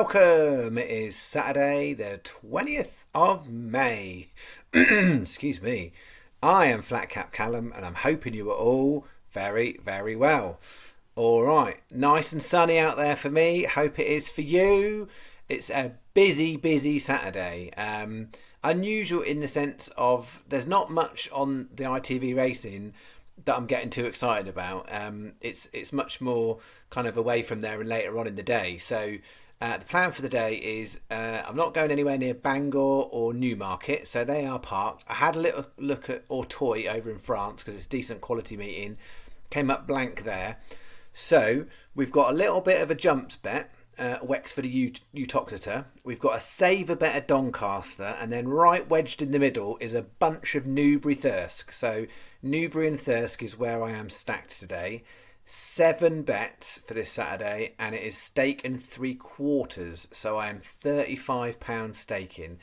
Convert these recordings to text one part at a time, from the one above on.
welcome. It is Saturday, the 20th of May. Excuse me. I am Flat Cap Callum, and I'm hoping you are all very, very well. All right, nice and sunny out there for me. Hope it is for you. It's a busy Saturday. Unusual in the sense of there's not much on the ITV racing that I'm getting too excited about. It's much more kind of away from there and later on in the day. So the plan for the day is I'm not going anywhere near Bangor or Newmarket, so they are parked. I had a little look at Auteuil over in France because it's decent quality meeting. Came up blank there. So we've got a little bit of a jumps bet. Wexford and Uttoxeter. We've got a saver bet at Doncaster, and then right wedged in the middle is a bunch of Newbury Thirsk. So Newbury and Thirsk is where I am stacked today. 7 bets for this Saturday, and it is stake and 3/4. So I am £35 staking.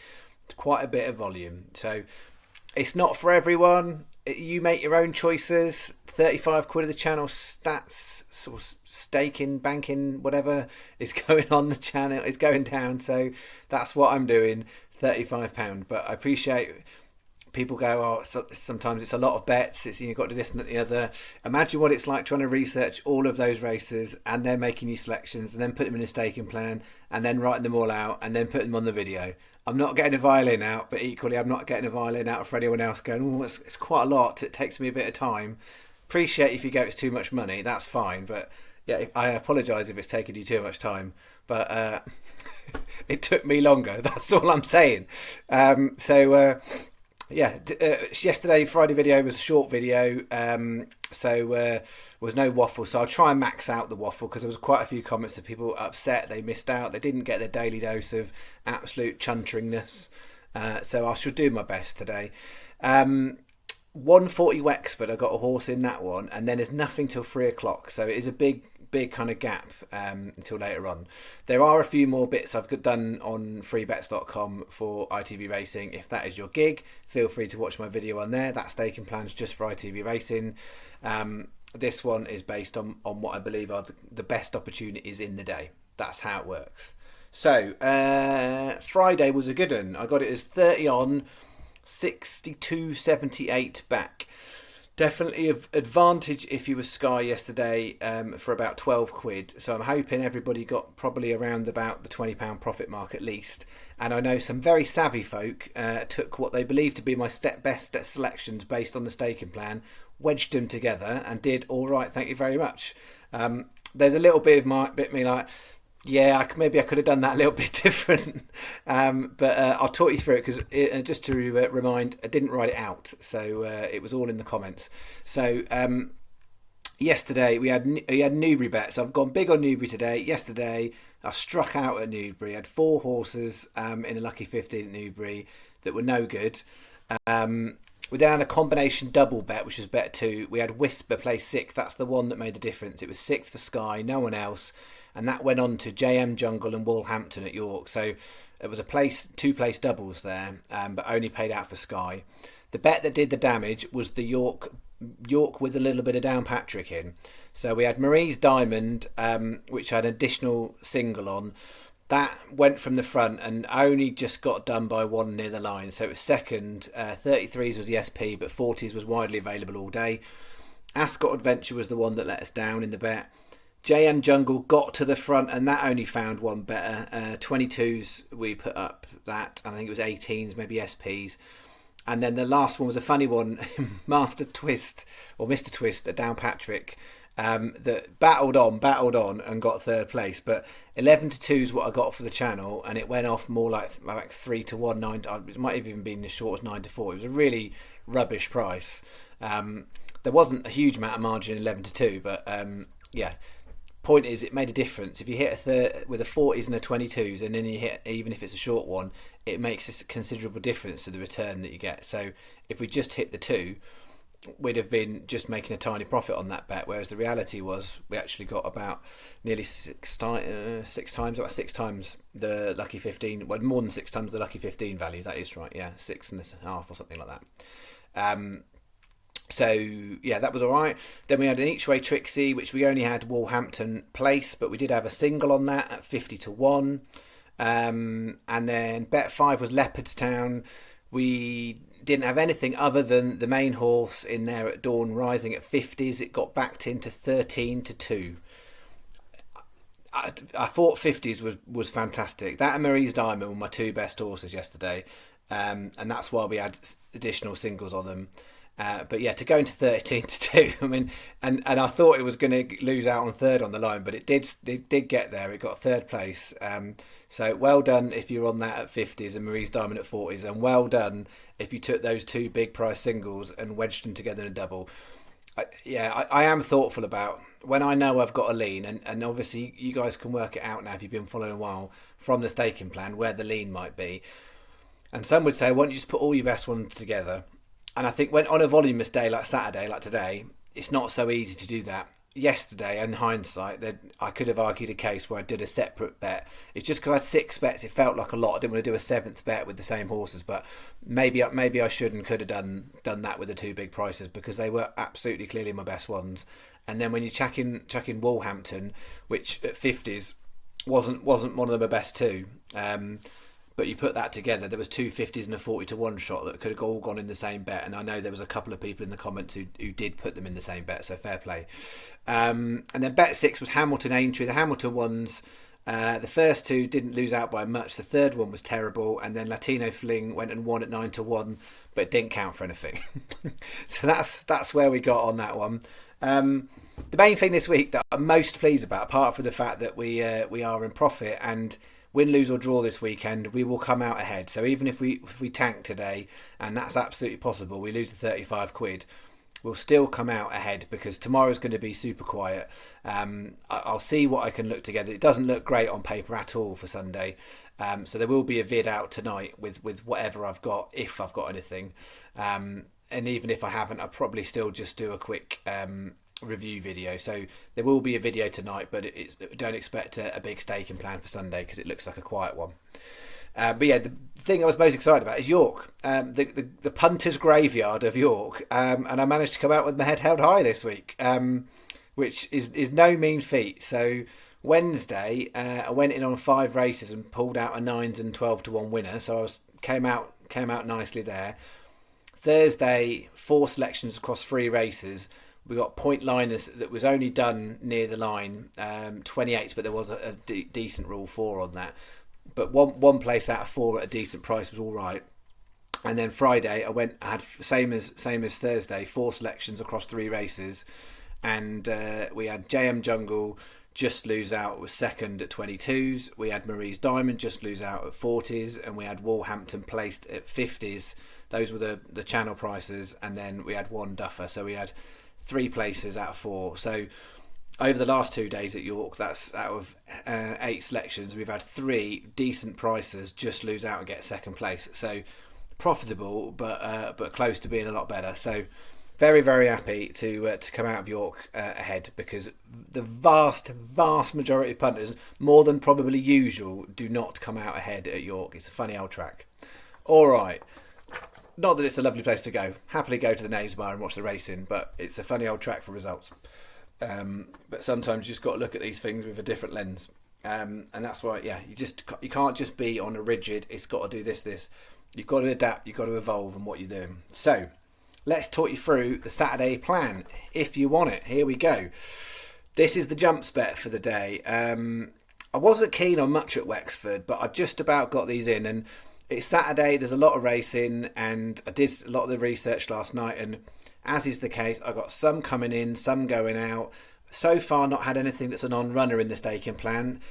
It's quite a bit of volume. So it's not for everyone. You make your own choices. 35 quid of the channel stats, sort of staking, banking, whatever is going on the channel is going down. So that's what I'm doing, £35. But I appreciate people go, oh, sometimes it's a lot of bets. You've got to do this and that, the other. Imagine what it's like trying to research all of those races and then making your selections and then put them in a staking plan and then writing them all out and then putting them on the video. I'm not getting a violin out, but equally I'm not getting a violin out for anyone else going, oh, it's quite a lot. It takes me a bit of time. Appreciate if you go, it's too much money. That's fine. But yeah, I apologise if it's taken you too much time. But it took me longer. That's all I'm saying. Yesterday, Friday video was a short video. Was no waffle, so I'll try and max out the waffle because there was quite a few comments of people upset they missed out, they didn't get their daily dose of absolute chunteringness. So I shall do my best today. 140 Wexford, I got a horse in that one, and then there's nothing till 3 o'clock, so it is a big kind of gap until later on. There are a few more bits I've done on freebets.com for ITV Racing. If that is your gig, feel free to watch my video on there. That staking plan's just for ITV Racing. This one is based on what I believe are the best opportunities in the day. That's how it works. So Friday was a good one. I got it as 30 on, 62.78 back. Definitely of advantage if you were Sky yesterday for about 12 quid. So I'm hoping everybody got probably around about the £20 profit mark at least. And I know some very savvy folk took what they believe to be my best selections based on the staking plan, wedged them together and did all right. Thank you very much. There's a little bit of me like, yeah, maybe I could have done that a little bit different. But I'll talk you through it because just to remind, I didn't write it out. So it was all in the comments. So yesterday we had Newbury bets. So I've gone big on Newbury today. Yesterday I struck out at Newbury. I had 4 horses in a lucky 15 at Newbury that were no good. We then had a combination double bet, which was bet 2. We had Whisper play 6th. That's the one that made the difference. It was 6th for Sky, no one else. And that went on to JM Jungle and Wolverhampton at York. So it was two place doubles there, but only paid out for Sky. The bet that did the damage was the York with a little bit of Downpatrick in. So we had Marie's Diamond, which had an additional single on. That went from the front and only just got done by one near the line. So it was second. 33s was the SP, but 40s was widely available all day. Ascot Adventure was the one that let us down in the bet. JM Jungle got to the front and that only found one better. 22s we put up that, and I think it was 18s, maybe SPs. And then the last one was a funny one, Mr. Twist at Downpatrick. That battled on and got 3rd place, but 11 to 2 is what I got for the channel, and it went off more like 3 to 1, 9 to, it might have even been as short as 9 to 4. It was a really rubbish price. There wasn't a huge amount of margin 11 to 2, but yeah, point is it made a difference. If you hit a third with a 40s and a 22s, and then you hit, even if it's a short one, it makes a considerable difference to the return that you get. So if we just hit the 2, we'd have been just making a tiny profit on that bet, whereas the reality was we actually got about nearly 6 times the lucky 15, well, more than 6 times the lucky 15 value. That is right, yeah, 6.5 or something like that. So yeah, that was all right. Then we had an each way Trixie, which we only had Wolverhampton place, but we did have a single on that at 50-1. And then bet 5 was Leopardstown. We didn't have anything other than the main horse in there at Dawn Rising at 50s. It got backed into 13-2. I thought 50s was fantastic. That and Marie's Diamond were my two best horses yesterday, and that's why we had additional singles on them. But yeah, to go into 13-2, I mean, and I thought it was going to lose out on third on the line, but it did get there. It got third place. So well done if you're on that at 50s and Marie's Diamond at 40s, and well done if you took those two big price singles and wedged them together in a double. I am thoughtful about when I know I've got a lean, and obviously you guys can work it out now if you've been following a while from the staking plan where the lean might be. And some would say, why don't you just put all your best ones together? And I think when on a voluminous day like Saturday, like today, it's not so easy to do that. Yesterday, in hindsight, that I could have argued a case where I did a separate bet. It's just because I had 6 bets, it felt like a lot. I didn't want to do a 7th bet with the same horses, but maybe I should and could have done that with the two big prices, because they were absolutely clearly my best ones. And then when you chuck in Wolverhampton, which at 50s wasn't one of the best two, but you put that together, there was two 50s and a 40-1 shot that could have all gone in the same bet. And I know there was a couple of people in the comments who did put them in the same bet, so fair play. And then bet 6 was Hamilton Aintree. The Hamilton ones, the first two didn't lose out by much. The third one was terrible. And then Latino Fling went and won at 9-1, but it didn't count for anything. So that's where we got on that one. The main thing this week that I'm most pleased about, apart from the fact that we are in profit and win, lose or draw this weekend, we will come out ahead. So even if we tank today, and that's absolutely possible, we lose the 35 quid, we'll still come out ahead, because tomorrow's going to be super quiet. I'll see what I can look together. It doesn't look great on paper at all for Sunday. So there will be a vid out tonight with whatever I've got, if I've got anything. And even if I haven't, I'll probably still just do a quick review video. So there will be a video tonight, but don't expect a big staking plan for Sunday, because it looks like a quiet one. But yeah, the thing I was most excited about is York, the punter's graveyard of York, and I managed to come out with my head held high this week, which is no mean feat. So Wednesday, I went in on 5 races and pulled out a 9s and 12-1 winner, so I came out nicely there. Thursday, 4 selections across 3 races. We got point liners that was only done near the line, 28s, but there was a decent rule 4 on that. But one place out of 4 at a decent price was all right. And then Friday, I had same as Thursday, 4 selections across 3 races, and we had JM Jungle just lose out with second at 22s. We had Marie's Diamond just lose out at 40s, and we had Wolverhampton placed at 50s. Those were the channel prices, and then we had one duffer. So we had 3 places out of 4. So over the last 2 days at York, that's out of 8 selections, we've had 3 decent prices just lose out and get second place. So profitable, but close to being a lot better. So very, very happy to come out of York ahead, because the vast majority of punters, more than probably usual, do not come out ahead at York. It's a funny old track. All right. Not that it's a lovely place to go. Happily go to the Naves Bar and watch the racing, but it's a funny old track for results. But sometimes you just got to look at these things with a different lens. And that's why, yeah, you can't just be on a rigid, it's got to do this. You've got to adapt, you've got to evolve in what you're doing. So let's talk you through the Saturday plan, if you want it. Here we go. This is the jumps bet for the day. I wasn't keen on much at Wexford, but I've just about got these in, and it's Saturday, there's a lot of racing, and I did a lot of the research last night, and as is the case, I got some coming in, some going out. So far, not had anything that's an on-runner in the staking plan.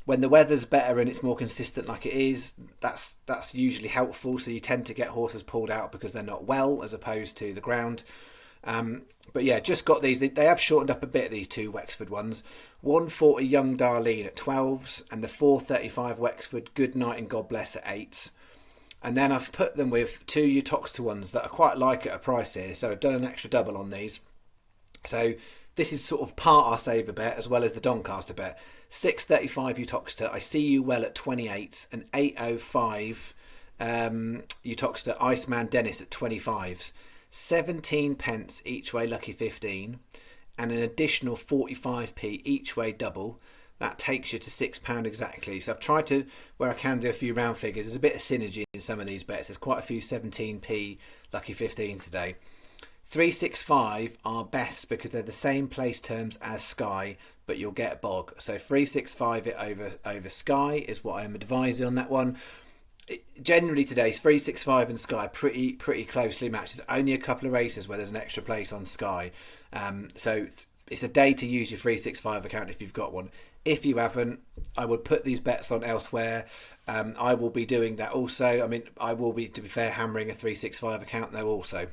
When the weather's better and it's more consistent like it is, that's usually helpful, so you tend to get horses pulled out because they're not well, as opposed to the ground. But yeah, just got these. They have shortened up a bit, these 2 Wexford ones. 140 Young Darlene at 12s, and the 435 Wexford Good Night and God Bless at 8s. And then I've put them with 2 Uttoxeter ones that I quite like at a price here. So I've done an extra double on these. So this is sort of part our saver bet as well as the Doncaster bet. 635 Uttoxeter, I See You Well at 28s, and 805 Uttoxeter Iceman Dennis at 25s. 17 pence each way lucky 15, and an additional 45p each way double. That takes you to £6 exactly. So I've tried to, where I can, do a few round figures. There's a bit of synergy in some of these bets. There's quite a few 17p lucky 15s today. 365 are best because they're the same place terms as Sky, but you'll get bog. So 365 it over Sky is what I'm advising on that one. Generally today's 365 and Sky pretty closely matched. There's only a couple of races where there's an extra place on Sky. So it's a day to use your 365 account if you've got one. If you haven't, I would put these bets on elsewhere. I will be doing that also. I mean, I will be, to be fair, hammering a 365 account though also.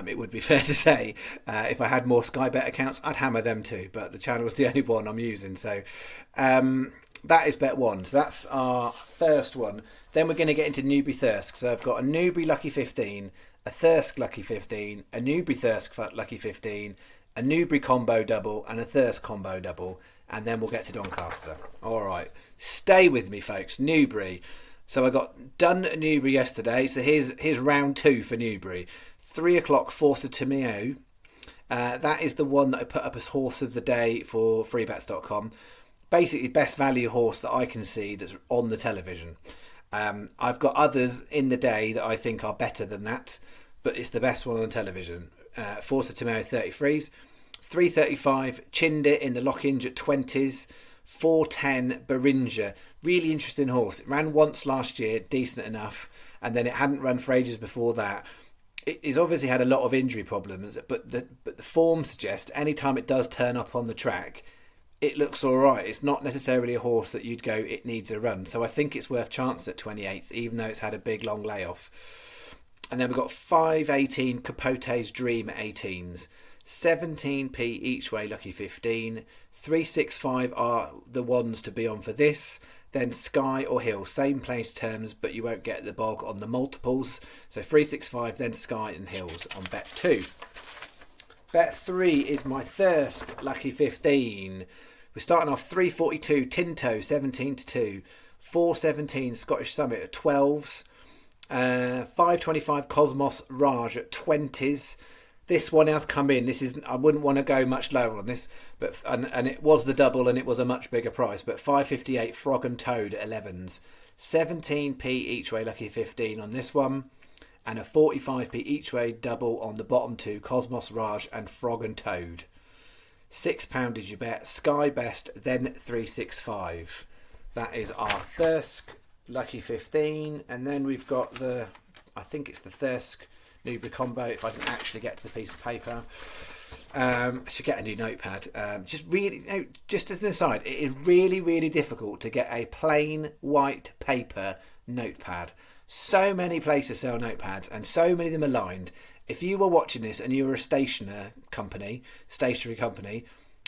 It would be fair to say if I had more Sky Bet accounts, I'd hammer them too. But the channel is the only one I'm using. So that is bet one. So that's our first one. Then we're going to get into Newbury Thirsk. So I've got a Newbury Lucky 15, a Thirsk Lucky 15, a Newbury Thirsk Lucky 15, a Newbury Combo Double, and a Thirsk Combo Double. And then we'll get to Doncaster. All right. Stay with me, folks. Newbury. So I got done at Newbury yesterday. So here's round two for Newbury. 3 o'clock Forza Tomeo. That is the one that I put up as horse of the day for freebets.com. Basically, best value horse that I can see that's on the television. I've got others in the day that I think are better than that, but it's the best one on television. Forza Tomeo 33s. 335 Chindit in the lock-in at 20s. 410 Berinja, really interesting horse. It ran once last year, decent enough, and then it hadn't run for ages before that. It's obviously had a lot of injury problems, but the form suggests anytime it does turn up on the track, it looks all right. It's not necessarily a horse that you'd go, it needs a run. So I think it's worth chance at 28, even though it's had a big long layoff. And then we've got 518 Capote's Dream at 18s. 17p each way lucky 15. 365 are the ones to be on for this. Then Sky or Hill, same place terms, but you won't get the bog on the multiples. So 365, then Sky and Hills on bet 2. Bet 3 is my Thirsk lucky 15. We're starting off 342 Tinto 17 to 2. 417 Scottish Summit at 12s. 525 Cosmos Raj at 20s. This one has come in. I wouldn't want to go much lower on this, but and it was the double and it was a much bigger price. But 558 Frog and Toad at 11s, 17p each way lucky 15 on this one, and a 45p each way double on the bottom two, Cosmos Raj and Frog and Toad. £6 is your bet. Sky best, then 365. That is our Thirsk lucky 15, and then we've got I think it's the Thirsk Newbury combo, if I can actually get to the piece of paper. I should get a new notepad. Just as an aside, it is really difficult to get a plain white paper notepad. So many places sell notepads and so many of them are lined. If you were watching this and you were a stationery company,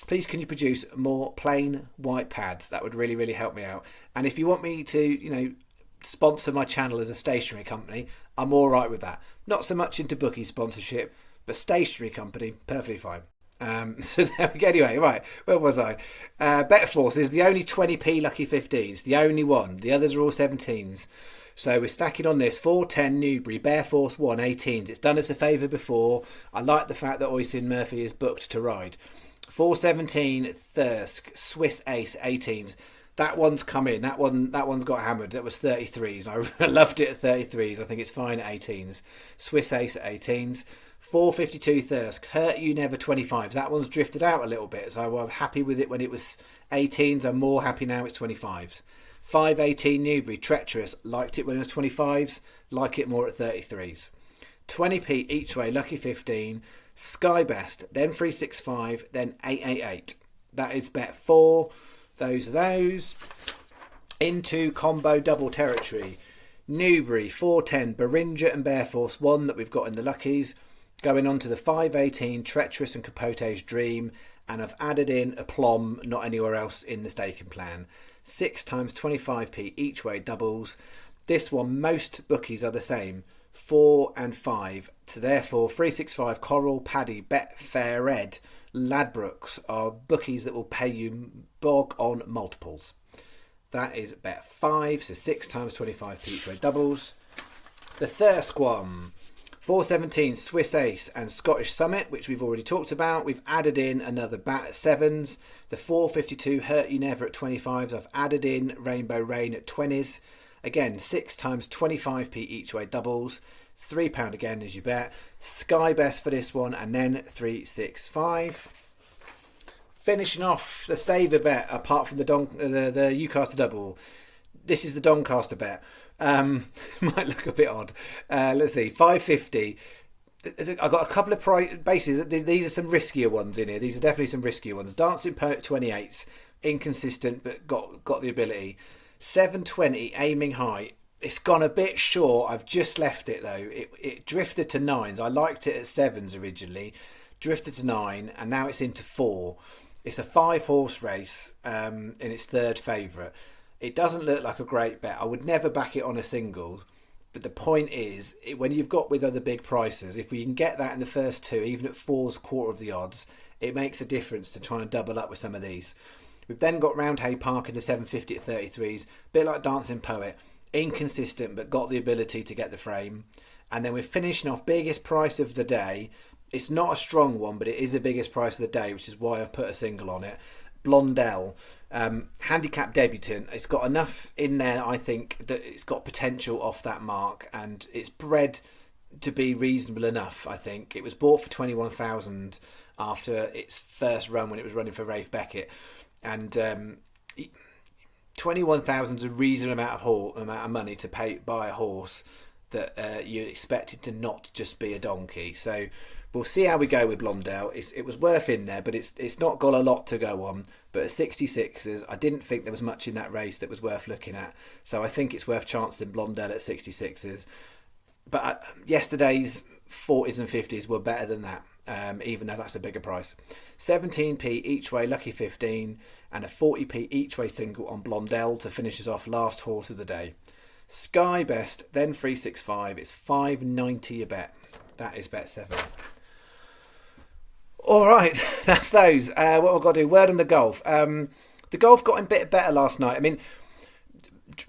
please can you produce more plain white pads? That would really help me out. And if you want me to, sponsor my channel as a stationery company, I'm all right with that. Not so much into bookie sponsorship, but stationery company, perfectly fine. So there we go. Anyway, right, where was I? Better Force is the only 20p lucky 15s, the only one. The others are all 17s. So we're stacking on this. 410 Newbury, Bear Force 1, 18s. It's done us a favour before. I like the fact that Oisin Murphy is booked to ride. 417 Thirsk, Swiss Ace, 18s. That one's come in. That one's got hammered. That was 33s. I loved it at 33s. I think it's fine at 18s. Swiss Ace at 18s. 452 Thirsk, Hurt You Never 25s. That one's drifted out a little bit, so I'm happy with it when it was 18s. I'm more happy now it's 25s. 518 Newbury, Treacherous. Liked it when it was 25s. Like it more at 33s. 20p each way, lucky 15. Sky Best, then 365, then 888. That is bet 4. Those are those. Into combo double territory. Newbury, 410, Berinja and Bear Force 1 that we've got in the luckies. Going on to the 518, Treacherous and Capote's Dream. And I've added in a Plum, not anywhere else in the staking plan. 6 times 25p each way doubles. This one, most bookies are the same. 4 and 5. So therefore, 365, Coral, Paddy, Betfair, Red, Ladbrokes are bookies that will pay you bog on multiples. That is bet 5, so 6 times 25p each way doubles. The Thirsk one, 417 Swiss Ace and Scottish Summit, which we've already talked about. We've added in another bat at sevens. The 452 Hurt You Never at 25s. I've added in Rainbow Rain at 20s. Again, 6 times 25p each way doubles. £3 again as you bet. Sky Best for this one, and then 365. Finishing off the saver bet, apart from the Uttoxeter double. This is the Doncaster bet. Might look a bit odd. Let's see, 550. I've got a couple of bases. These are some riskier ones in here. These are definitely some riskier ones. Dancing Poet 28s, inconsistent but got the ability. 720 aiming high. It's gone a bit short. I've just left it though. It drifted to 9s. I liked it at 7s originally. Drifted to 9 and now it's into 4. It's a 5-horse race in its third favourite. It doesn't look like a great bet. I would never back it on a singles. But the point is, when you've got with other big prices, if we can get that in the first 2, even at 4's quarter of the odds, it makes a difference to try and double up with some of these. We've then got Roundhay Park in the 750 at 33s. A bit like Dancing Poet. Inconsistent, but got the ability to get the frame. And then we're finishing off biggest price of the day. It's not a strong one, but it is the biggest price of the day, which is why I've put a single on it. Blondell, handicap debutant. It's got enough in there, I think, that it's got potential off that mark, and it's bred to be reasonable enough, I think. It was bought for 21,000 after its first run when it was running for Rafe Beckett, and 21,000 is a reasonable amount of money to buy a horse that you expect it to not just be a donkey. So we'll see how we go with Blondell. It was worth in there, but it's not got a lot to go on. But at 66s, I didn't think there was much in that race that was worth looking at. So I think it's worth chancing Blondell at 66s. But yesterday's 40s and 50s were better than that, even though that's a bigger price. 17p each way, lucky 15, and a 40p each way single on Blondell to finish us off last horse of the day. Sky Best, then 365. It's 590 a bet. That is bet 7. All right, that's those. What we've got to do, word on the golf. The golf got a bit better last night. I mean,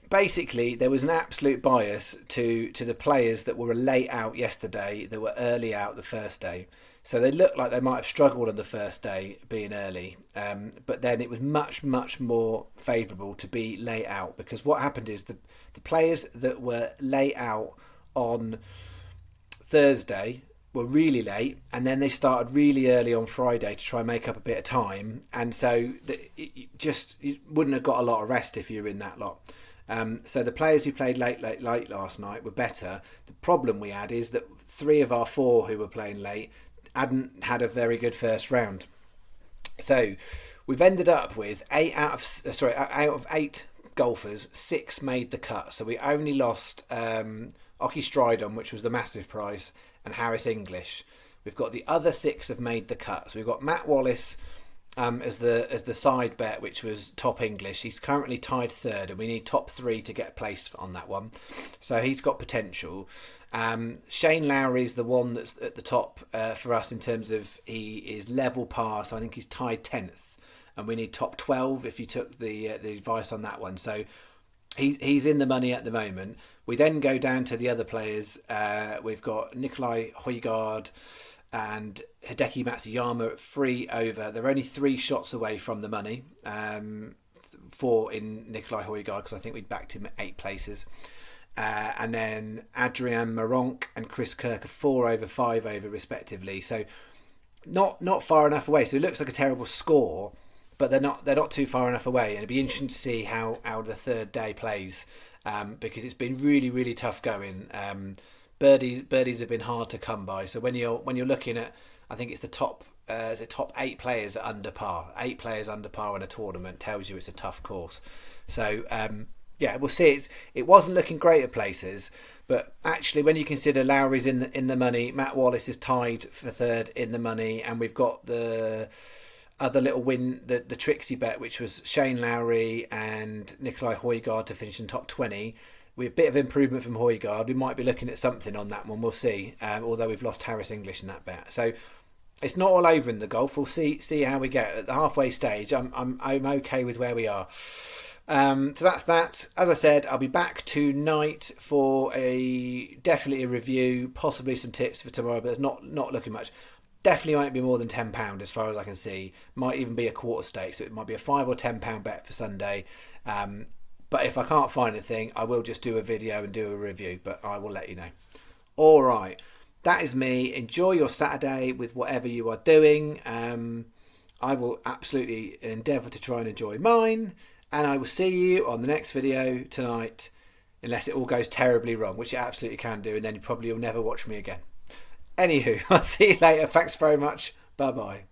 basically, there was an absolute bias to the players that were late out yesterday, that were early out the first day. So they looked like they might have struggled on the first day being early. But then it was much, much more favourable to be late out, because what happened is the players that were late out on Thursday were really late, and then they started really early on Friday to try and make up a bit of time, and so you wouldn't have got a lot of rest if you were in that lot. So the players who played late last night were better. The problem we had is that 3 of our 4 who were playing late hadn't had a very good first round. So we've ended up with out of 8 golfers, 6 made the cut. So we only lost Ockie Stridon, which was the massive prize, and Harris English. We've got the other 6 have made the cut. So we've got Matt Wallace as the side bet, which was top English. He's currently tied 3rd, and we need top 3 to get placed on that one. So he's got potential. Shane Lowry is the one that's at the top for us in terms of he is level par. So I think he's tied 10th. And we need top 12 if you took the advice on that one. So he's in the money at the moment. We then go down to the other players. We've got Nikolai Højgaard and Hideki Matsuyama at 3 over. They're only 3 shots away from the money. 4 in Nikolai Højgaard, because I think we'd backed him at 8 places. And then Adrian Maronk and Chris Kirk are 4 over, 5 over respectively. So not far enough away. So it looks like a terrible score, but they're not too far enough away, and it'd be interesting to see how the third day plays, because it's been really, really tough going. Birdies have been hard to come by. So when you're looking at, I think it's the top 8 players under par. 8 players under par in a tournament tells you it's a tough course. So yeah, we'll see. It wasn't looking great at places, but actually when you consider Lowry's in the money, Matt Wallace is tied for 3rd in the money, and we've got the other little win, the Trixie bet, which was Shane Lowry and Nikolai Højgaard to finish in top 20. We're a bit of improvement from Højgaard. We might be looking at something on that one. We'll see. Although we've lost Harris English in that bet, so it's not all over in the golf. We'll see how we get at the halfway stage. I'm okay with where we are. So that's that. As I said, I'll be back tonight for definitely a review, possibly some tips for tomorrow, but it's not looking much. Definitely won't be more than £10 as far as I can see. Might even be a quarter stake, so it might be a £5 or £10 bet for Sunday. But if I can't find anything, I will just do a video and do a review, but I will let you know. All right, that is me. Enjoy your Saturday with whatever you are doing. I will absolutely endeavour to try and enjoy mine, and I will see you on the next video tonight, unless it all goes terribly wrong, which it absolutely can do, and then you probably will never watch me again. Anywho, I'll see you later. Thanks very much. Bye bye.